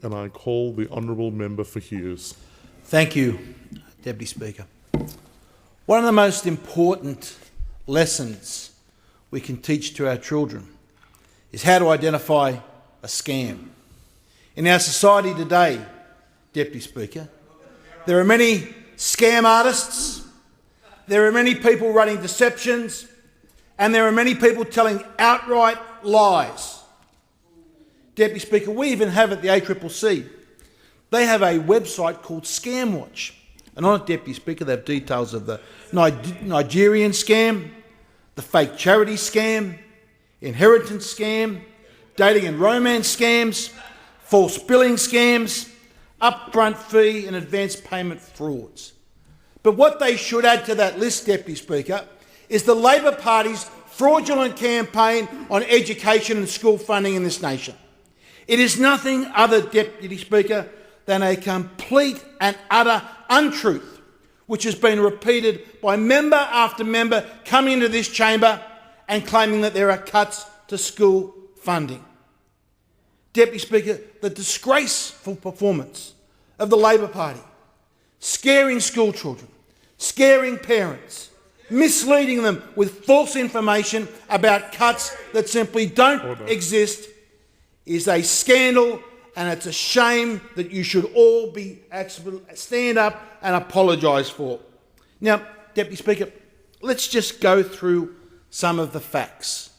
and I call the Honourable Member for Hughes. Thank you, Deputy Speaker. One of the most important lessons we can teach to our children is how to identify a scam. In our society today, Deputy Speaker, there are many scam artists, there are many people running deceptions, and there are many people telling outright lies. Deputy Speaker, we even have at the ACCC, they have a website called Scamwatch. And on it, Deputy Speaker, they have details of the Nigerian scam, the fake charity scam, inheritance scam, dating and romance scams, false billing scams, upfront fee and advance payment frauds. But what they should add to that list, Deputy Speaker, is the Labor Party's fraudulent campaign on education and school funding in this nation. It is nothing other, Deputy Speaker, than a complete and utter untruth, which has been repeated by member after member coming into this chamber and claiming that there are cuts to school funding. Deputy Speaker, the disgraceful performance of the Labor Party, scaring school children, scaring parents, misleading them with false information about cuts that simply don't exist, is a scandal, and it's a shame that you should all stand up and apologise for. Now, Deputy Speaker, let's just go through some of the facts.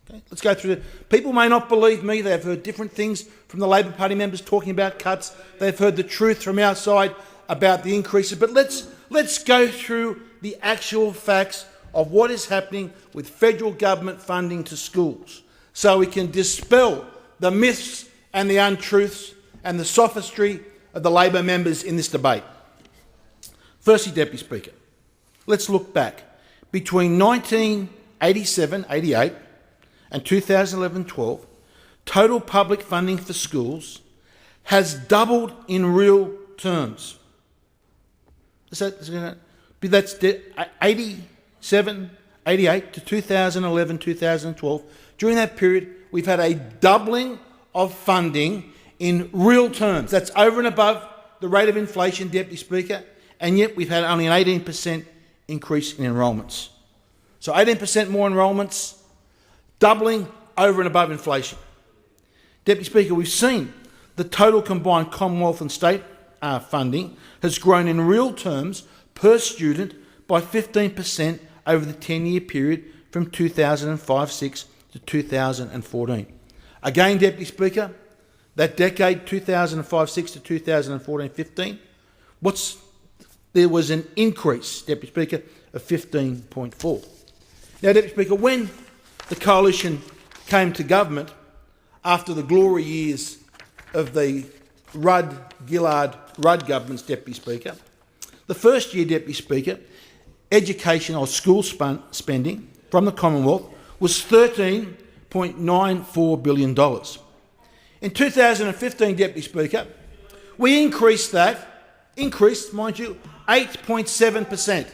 Okay? Let's go through it. People may not believe me. They've heard different things from the Labor Party members talking about cuts. They've heard the truth from our side about the increases. But let's go through the actual facts of what is happening with federal government funding to schools, so we can dispel the myths and the untruths and the sophistry of the Labor members in this debate. Firstly, Deputy Speaker, let's look back. Between 1987-88 and 2011-12, total public funding for schools has doubled in real terms. That's 87, 88 to 2011, 2012. During that period, we've had a doubling of funding in real terms. That's over and above the rate of inflation, Deputy Speaker, and yet we've had only an 18% increase in enrolments. So 18% more enrolments, doubling over and above inflation. Deputy Speaker, we've seen the total combined Commonwealth and state funding has grown in real terms per student by 15% over the 10-year period from 2005-06 to 2014. Again, Deputy Speaker, that decade, 2005-06 to 2014-15, there was an increase, Deputy Speaker, of 15.4. Now, Deputy Speaker, when the coalition came to government after the glory years of the Rudd governments, Deputy Speaker, the first year, Deputy Speaker, education or school spending from the Commonwealth was $13.94 billion. In 2015, Deputy Speaker, we increased, mind you, 8.7%.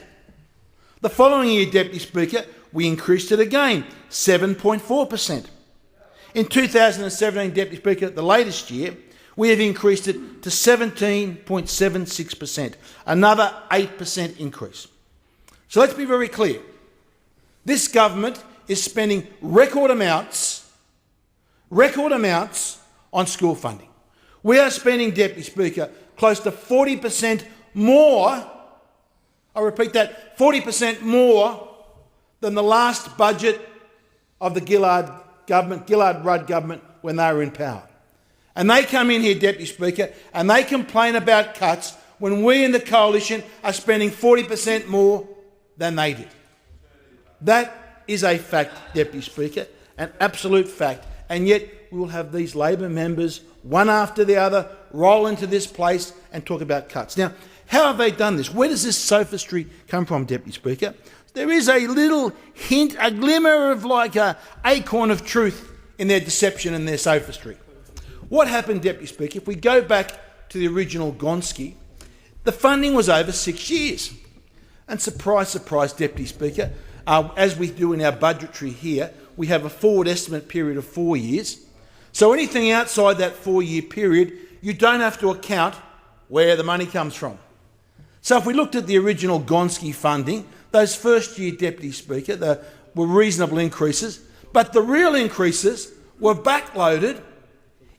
The following year, Deputy Speaker, we increased it again, 7.4%. In 2017, Deputy Speaker, the latest year, we have increased it to 17.76%, another 8% increase. So let's be very clear. This government is spending record amounts on school funding. We are spending, Deputy Speaker, close to 40% more, I repeat that, 40% more than the last budget of the Gillard Rudd government when they were in power. And they come in here, Deputy Speaker, and they complain about cuts when we in the coalition are spending 40% more than they did. That is a fact, Deputy Speaker, an absolute fact. And yet we will have these Labor members, one after the other, roll into this place and talk about cuts. Now, how have they done this? Where does this sophistry come from, Deputy Speaker? There is a little hint, a glimmer of like an acorn of truth in their deception and their sophistry. What happened, Deputy Speaker, if we go back to the original Gonski, the funding was over 6 years. And surprise, surprise, Deputy Speaker, as we do in our budgetary here, we have a forward estimate period of 4 years. So anything outside that 4-year period you don't have to account where the money comes from. So if we looked at the original Gonski funding, those first-year Deputy Speaker, there were reasonable increases, but the real increases were backloaded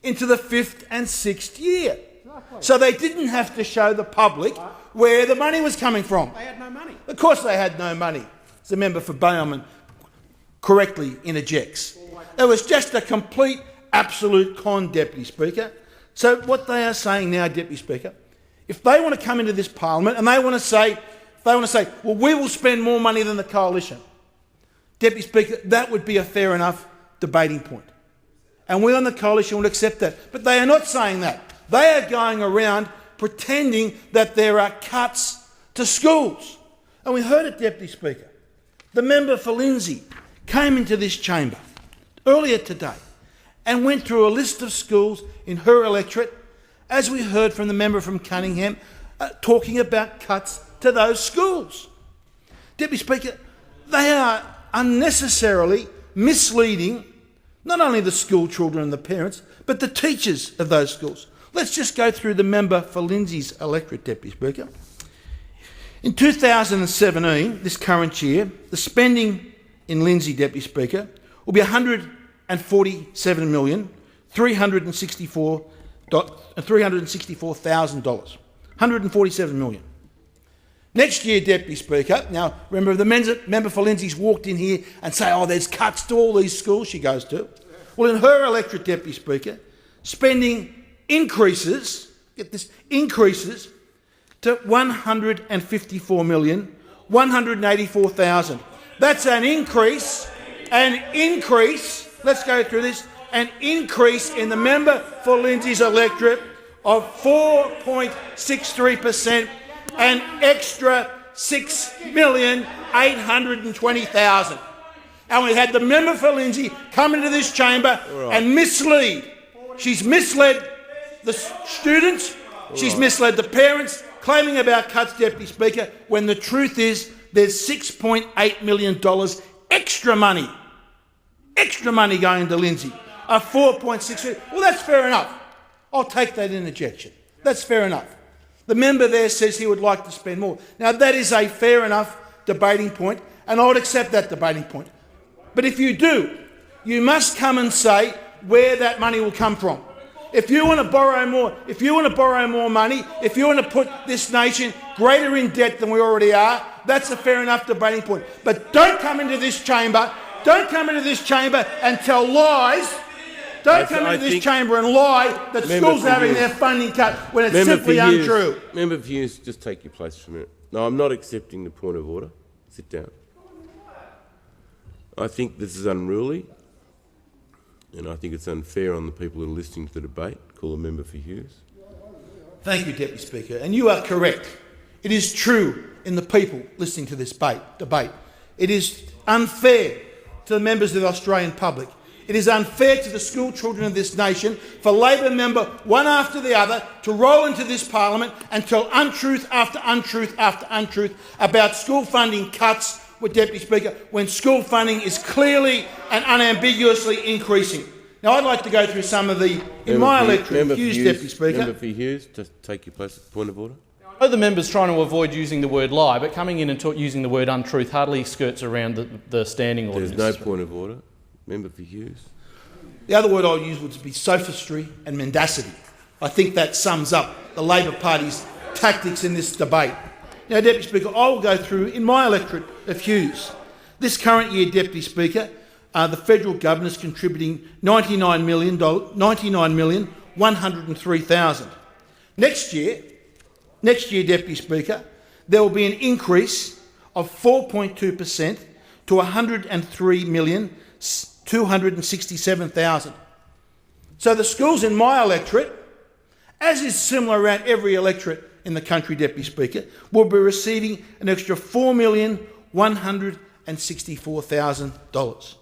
into the 5th and 6th year. So they didn't have to show the public where the money was coming from. They had no money. Of course they had no money, as the member for Bayerman correctly interjects. It was just a complete, absolute con, Deputy Speaker. So what they are saying now, Deputy Speaker, if they want to come into this parliament and they want to say, well, we will spend more money than the coalition, Deputy Speaker, that would be a fair enough debating point. And we on the coalition would accept that. But they are not saying that. They are going around pretending that there are cuts to schools. And we heard it, Deputy Speaker. The member for Lindsay came into this chamber earlier today and went through a list of schools in her electorate, as we heard from the member from Cunningham, talking about cuts to those schools. Deputy Speaker, they are unnecessarily misleading not only the school children and the parents, but the teachers of those schools. Let's just go through the member for Lindsay's electorate, Deputy Speaker. In 2017, this current year, the spending in Lindsay, Deputy Speaker, will be $147,364,000. $147 million. Next year, Deputy Speaker, now remember the member for Lindsay's walked in here and say, oh, there's cuts to all these schools she goes to. Well, in her electorate, Deputy Speaker, spending increases, get this, increases to $154,184,000. That's an increase, let's go through this, an increase in the member for Lindsay's electorate of 4.63%, an extra $6,820,000. And we had the member for Lindsay come into this chamber and mislead. She's misled the students, she's misled the parents, claiming about cuts, Deputy Speaker, when the truth is there's $6.8 million extra money going to Lindsay. A 4.6. Well, that's fair enough. I'll take that interjection. That's fair enough. The member there says he would like to spend more. Now, that is a fair enough debating point, and I would accept that debating point. But if you do, you must come and say where that money will come from. If you want to borrow more, money, if you want to put this nation greater in debt than we already are, that's a fair enough debating point. But don't come into this chamber and tell lies. Don't come into this chamber and lie that schools are having their funding cut when it's simply untrue. Member for Hughes, just take your place for a minute. No, I'm not accepting the point of order. Sit down. I think this is unruly, and I think it's unfair on the people who are listening to the debate. Call a member for Hughes. Thank you, Deputy Speaker, and you are correct. It is true in the people listening to this debate. It is unfair to the members of the Australian public. It is unfair to the school children of this nation for Labor member, one after the other, to roll into this parliament and tell untruth after untruth after untruth about school funding cuts, with Deputy Speaker, when school funding is clearly and unambiguously increasing. Now, I'd like to go through some of the, in my electorate, Hughes, Deputy Speaker. Member for Hughes, to take your place. Point of order. I know the member's trying to avoid using the word lie, but coming in and using the word untruth hardly skirts around the standing order. There's no point of order. Member for Hughes. The other word I'll use would be sophistry and mendacity. I think that sums up the Labor Party's tactics in this debate. Now, Deputy Speaker, I will go through, in my electorate of Hughes, this current year, Deputy Speaker, the federal government is contributing $99,103,000. Next year, Deputy Speaker, there will be an increase of 4.2% to $103,267,000. So the schools in my electorate, as is similar around every electorate in the country, Deputy Speaker, will be receiving an extra $4,164,000.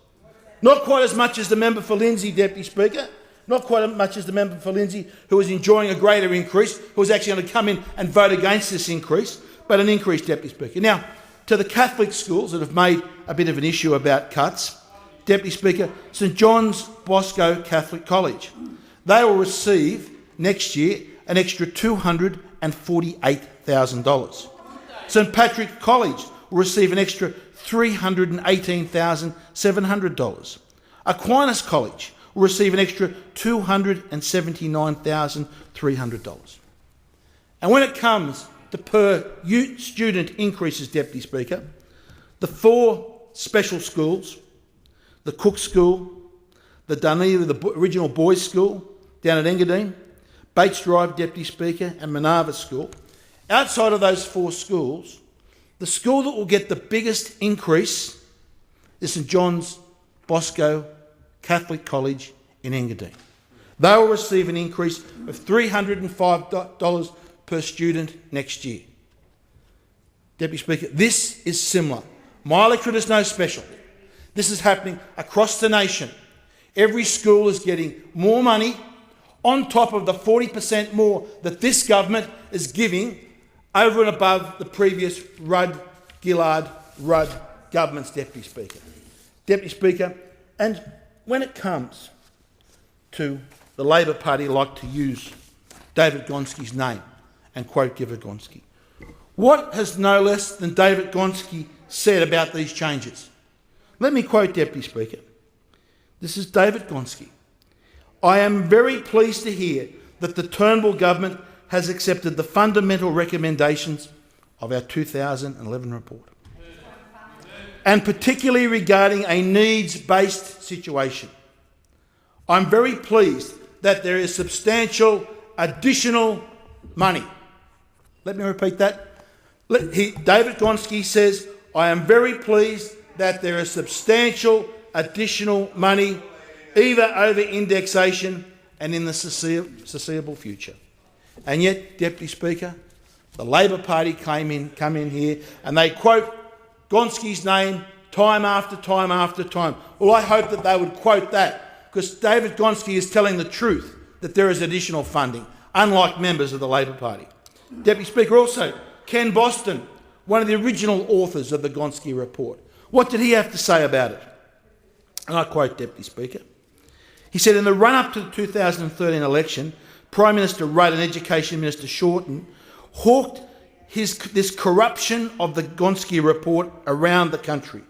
Not quite as much as the member for Lindsay, Deputy Speaker, not quite as much as the member for Lindsay who is enjoying a greater increase, who is actually going to come in and vote against this increase, but an increase, Deputy Speaker. Now, to the Catholic schools that have made a bit of an issue about cuts, Deputy Speaker, St John's Bosco Catholic College, they will receive next year an extra $248,000. St Patrick College will receive an extra $318,700. Aquinas College will receive an extra $279,300. And when it comes to per student increases, Deputy Speaker, the 4 special schools, the Cook School, the Dunedin, the original boys' school down at Engadine, Bates Drive, Deputy Speaker, and Minerva School, outside of those 4 schools, the school that will get the biggest increase is St John's Bosco Catholic College in Engadine. They will receive an increase of $305 per student next year. Deputy Speaker, this is similar. My electorate is no special. This is happening across the nation. Every school is getting more money on top of the 40% more that this government is giving over and above the previous Rudd-Gillard government's, Deputy Speaker. Deputy Speaker, and when it comes to the Labor Party like to use David Gonski's name and quote David Gonski, what has no less than David Gonski said about these changes? Let me quote Deputy Speaker. This is David Gonski. I am very pleased to hear that the Turnbull government has accepted the fundamental recommendations of our 2011 report, and particularly regarding a needs-based situation. I'm very pleased that there is substantial additional money. Let me repeat that. David Gonski says, I am very pleased that there is substantial additional money, either over indexation and in the foreseeable future. And yet, Deputy Speaker, the Labor Party come in here and they quote Gonski's name time after time after time. Well, I hope that they would quote that, because David Gonski is telling the truth that there is additional funding, unlike members of the Labor Party. Deputy Speaker, also, Ken Boston, one of the original authors of the Gonski report. What did he have to say about it? And I quote, Deputy Speaker. He said, in the run-up to the 2013 election, Prime Minister Rudd and Education Minister Shorten hawked this corruption of the Gonski report around the country.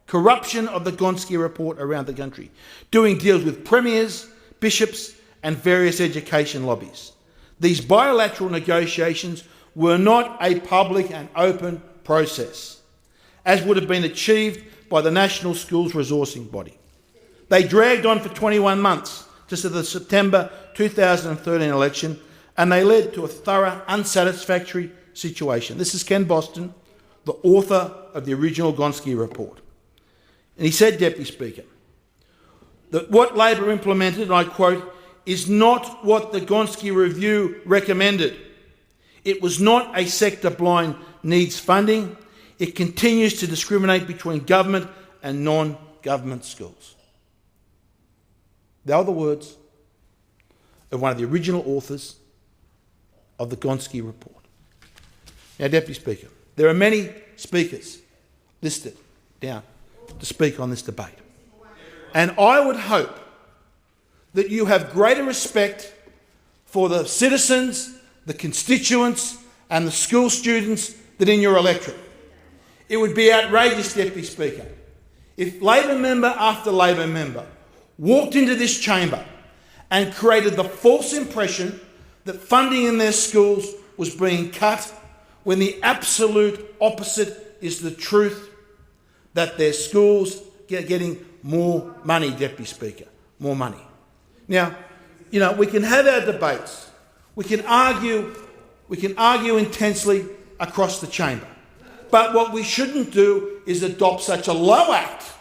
Corruption of the Gonski report around the country. Doing deals with premiers, bishops and various education lobbies. These bilateral negotiations were not a public and open process, as would have been achieved by the National Schools Resourcing Body. They dragged on for 21 months, just to the September 2013 election, and they led to a thorough, unsatisfactory situation. This is Ken Boston, the author of the original Gonski report. And he said, Deputy Speaker, that what Labor implemented, and I quote, is not what the Gonski review recommended. It was not a sector-blind needs funding. It continues to discriminate between government and non-government schools. They are the words of one of the original authors of the Gonski report. Now, Deputy Speaker, there are many speakers listed down to speak on this debate. And I would hope that you have greater respect for the citizens, the constituents and the school students than in your electorate. It would be outrageous, Deputy Speaker, if Labor member after Labor member walked into this chamber and created the false impression that funding in their schools was being cut, when the absolute opposite is the truth, that their schools are getting more money, Deputy Speaker, more money. Now, you know, we can have our debates, we can argue intensely across the chamber, but what we shouldn't do is adopt such a low act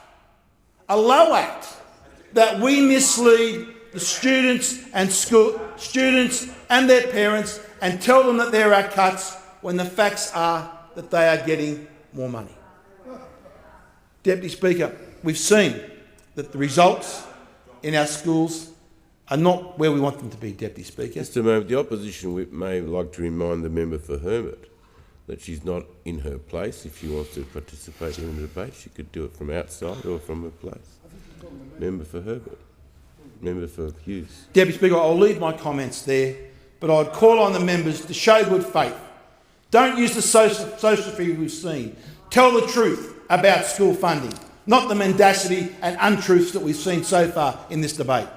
that we mislead the students and their parents and tell them that there are cuts when the facts are that they are getting more money. Deputy Speaker, we've seen that the results in our schools are not where we want them to be, Deputy Speaker. Mr. Mayor, the opposition whip may like to remind the member for Herbert that she's not in her place. If she wants to participate in the debate, she could do it from outside or from her place. Member for Herbert. member for Hughes. Deputy Speaker, I'll leave my comments there, but I'd call on the members to show good faith. Don't use the sophistry we've seen. Tell the truth about school funding, not the mendacity and untruths that we've seen so far in this debate.